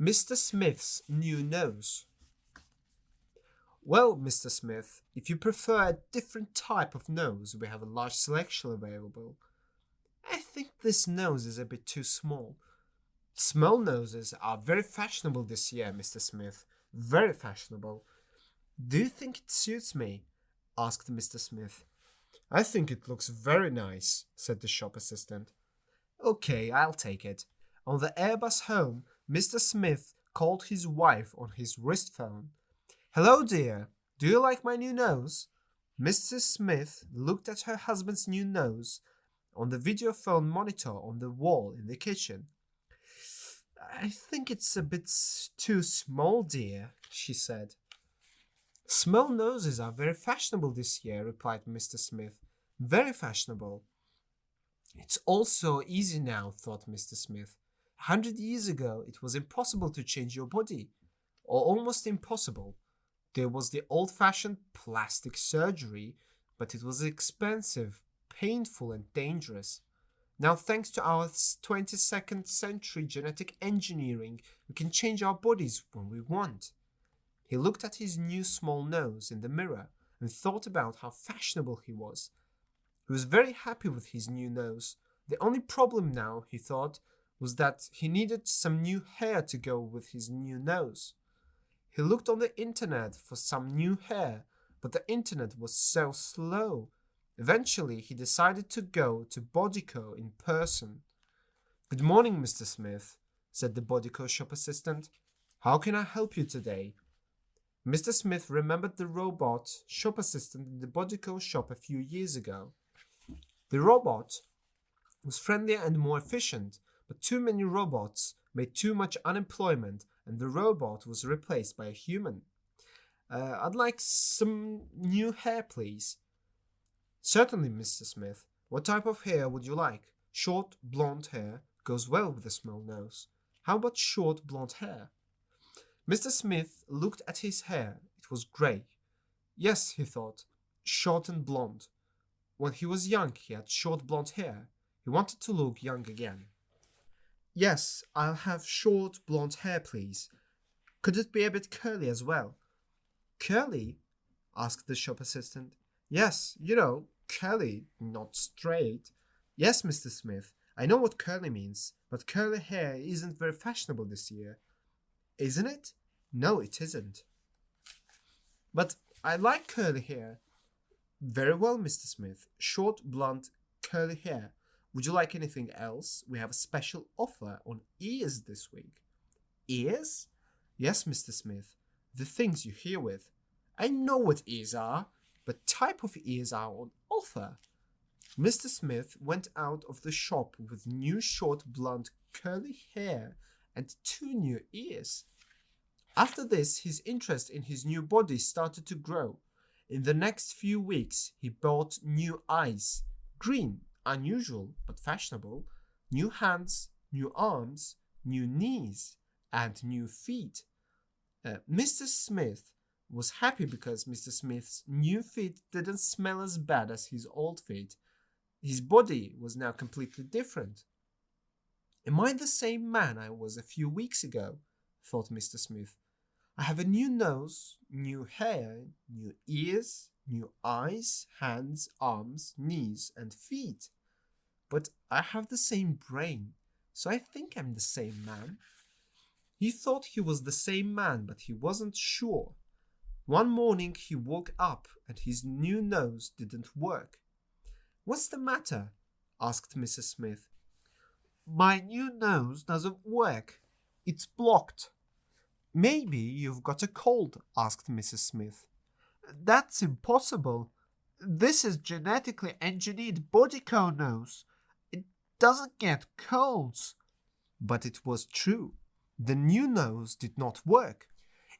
Mr. Smith's new nose. Well, Mr. Smith, if you prefer a different type of nose, we have a large selection available. I think this nose is a bit too small. Small noses are very fashionable this year, Mr. Smith. Very fashionable. Do you think it suits me? Asked Mr. Smith. I think it looks very nice, said the shop assistant. Okay, I'll take it. On the Airbus home, Mr. Smith called his wife on his wrist phone. Hello, dear. Do you like my new nose? Mrs. Smith looked at her husband's new nose on the video phone monitor on the wall in the kitchen. I think it's a bit too small, dear, she said. Small noses are very fashionable this year, replied Mr. Smith. Very fashionable. It's all so easy now, thought Mr. Smith. 100 years ago, it was impossible to change your body, or almost impossible. There was the old-fashioned plastic surgery, but it was expensive, painful, and dangerous. Now, thanks to our 22nd century genetic engineering, we can change our bodies when we want. He looked at his new small nose in the mirror and thought about how fashionable he was. He was very happy with his new nose. The only problem now, he thought, was that he needed some new hair to go with his new nose. He looked on the internet for some new hair, but the internet was so slow. Eventually, he decided to go to Bodyco in person. Good morning, Mr. Smith, said the Bodyco shop assistant. How can I help you today? Mr. Smith remembered the robot shop assistant in the Bodyco shop a few years ago. The robot was friendlier and more efficient, but too many robots made too much unemployment, and the robot was replaced by a human. I'd like some new hair, please. Certainly, Mr. Smith. What type of hair would you like? Short, blonde hair goes well with a small nose. How about short, blonde hair? Mr. Smith looked at his hair. It was grey. Yes, he thought, short and blonde. When he was young, he had short blonde hair. He wanted to look young again. Yes, I'll have short blonde hair, please. Could it be a bit curly as well? Curly? Asked the shop assistant. Yes, curly, not straight. Yes, Mr. Smith, I know what curly means, but curly hair isn't very fashionable this year. Isn't it? No, it isn't. But I like curly hair. Very well, Mr. Smith. Short, blonde, curly hair. Would you like anything else? We have a special offer on ears this week. Ears? Yes, Mr. Smith. The things you hear with. I know what ears are, but type of ears are on offer. Mr. Smith went out of the shop with new short blonde curly hair and 2 new ears. After this, his interest in his new body started to grow. In the next few weeks, he bought new eyes, green, unusual but fashionable, new hands, new arms, new knees, and new feet. Mr. Smith was happy because Mr. Smith's new feet didn't smell as bad as his old feet. His body was now completely different. Am I the same man I was a few weeks ago? Thought Mr. Smith. I have a new nose, new hair, new ears, new eyes, hands, arms, knees, and feet. But I have the same brain, so I think I'm the same man. He thought he was the same man, but he wasn't sure. One morning he woke up and his new nose didn't work. What's the matter? Asked Mrs. Smith. My new nose doesn't work. It's blocked. Maybe you've got a cold, asked Mrs. Smith. That's impossible. This is genetically engineered Bodyco nose. It doesn't get colds. But it was true. The new nose did not work.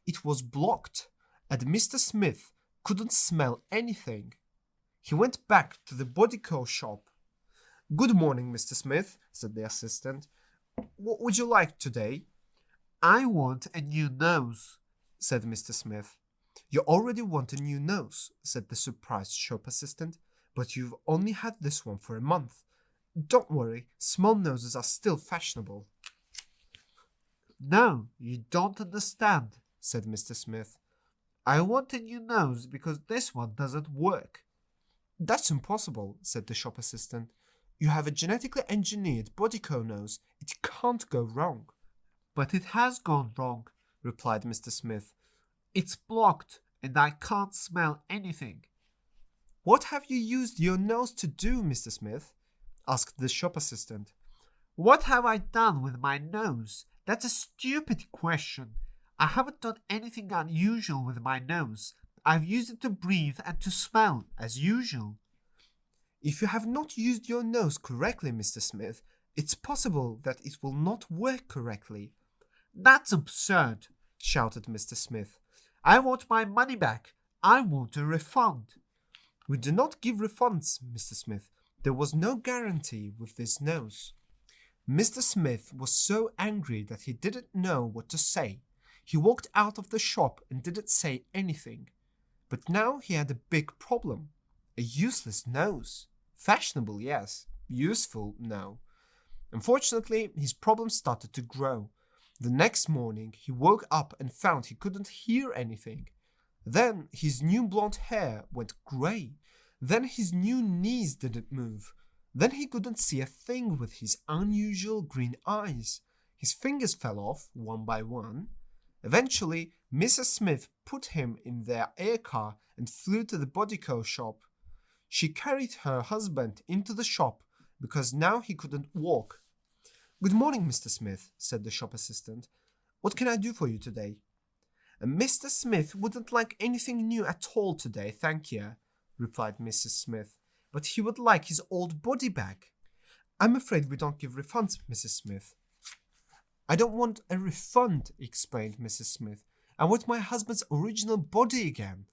It was blocked, and Mr. Smith couldn't smell anything. He went back to the Bodyco shop. Good morning, Mr. Smith, said the assistant. What would you like today? I want a new nose, said Mr. Smith. You already want a new nose, said the surprised shop assistant, but you've only had this one for a month. Don't worry, small noses are still fashionable. No, you don't understand, said Mr. Smith. I want a new nose because this one doesn't work. That's impossible, said the shop assistant. You have a genetically engineered bodyco nose. It can't go wrong. But it has gone wrong, replied Mr. Smith. It's blocked, and I can't smell anything. What have you used your nose to do, Mr. Smith? Asked the shop assistant. What have I done with my nose? That's a stupid question. I haven't done anything unusual with my nose. I've used it to breathe and to smell, as usual. If you have not used your nose correctly, Mr. Smith, it's possible that it will not work correctly. That's absurd, shouted Mr. Smith. I want my money back. I want a refund. We do not give refunds, Mr. Smith. There was no guarantee with this nose. Mr. Smith was so angry that he didn't know what to say. He walked out of the shop and didn't say anything. But now he had a big problem. A useless nose. Fashionable, yes. Useful, no. Unfortunately, his problem started to grow. The next morning, he woke up and found he couldn't hear anything. Then his new blonde hair went grey. Then his new knees didn't move. Then he couldn't see a thing with his unusual green eyes. His fingers fell off one by one. Eventually, Mrs. Smith put him in their air car and flew to the bodyco shop. She carried her husband into the shop because now he couldn't walk. Good morning, Mr. Smith, said the shop assistant. What can I do for you today? Mr. Smith wouldn't like anything new at all today, thank you, replied Mrs. Smith, but he would like his old body back. I'm afraid we don't give refunds, Mrs. Smith. I don't want a refund, explained Mrs. Smith. I want my husband's original body again.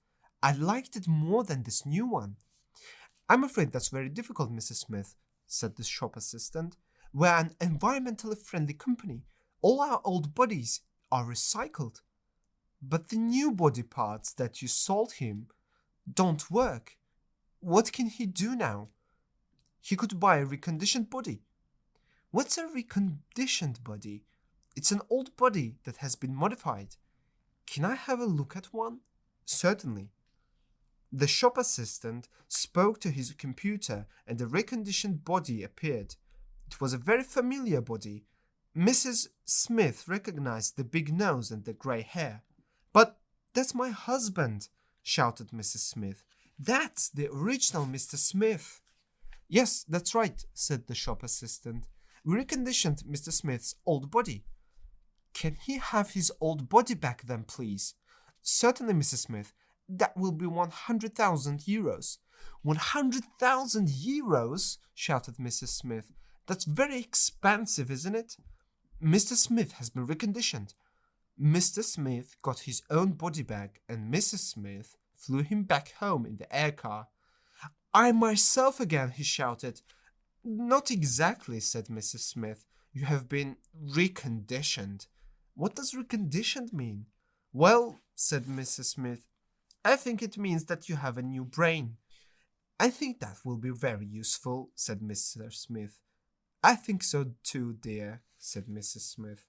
I liked it more than this new one. I'm afraid that's very difficult, Mrs. Smith, said the shop assistant. We're an environmentally friendly company. All our old bodies are recycled. But the new body parts that you sold him don't work. What can he do now? He could buy a reconditioned body. What's a reconditioned body? It's an old body that has been modified. Can I have a look at one? Certainly. The shop assistant spoke to his computer and a reconditioned body appeared. It was a very familiar body. Mrs. Smith recognized the big nose and the grey hair. But that's my husband, shouted Mrs. Smith. That's the original Mr. Smith. Yes, that's right, said the shop assistant. We reconditioned Mr. Smith's old body. Can he have his old body back then, please? Certainly, Mrs. Smith. That will be 100,000 euros. 100,000 euros? Shouted Mrs. Smith. That's very expensive, isn't it? Mr. Smith has been reconditioned. Mr. Smith got his own body back and Mrs. Smith flew him back home in the air car. I'm myself again, he shouted. Not exactly, said Mrs. Smith. You have been reconditioned. What does reconditioned mean? Well, said Mrs. Smith, I think it means that you have a new brain. I think that will be very useful, said Mr. Smith. I think so too, dear, said Mrs. Smith.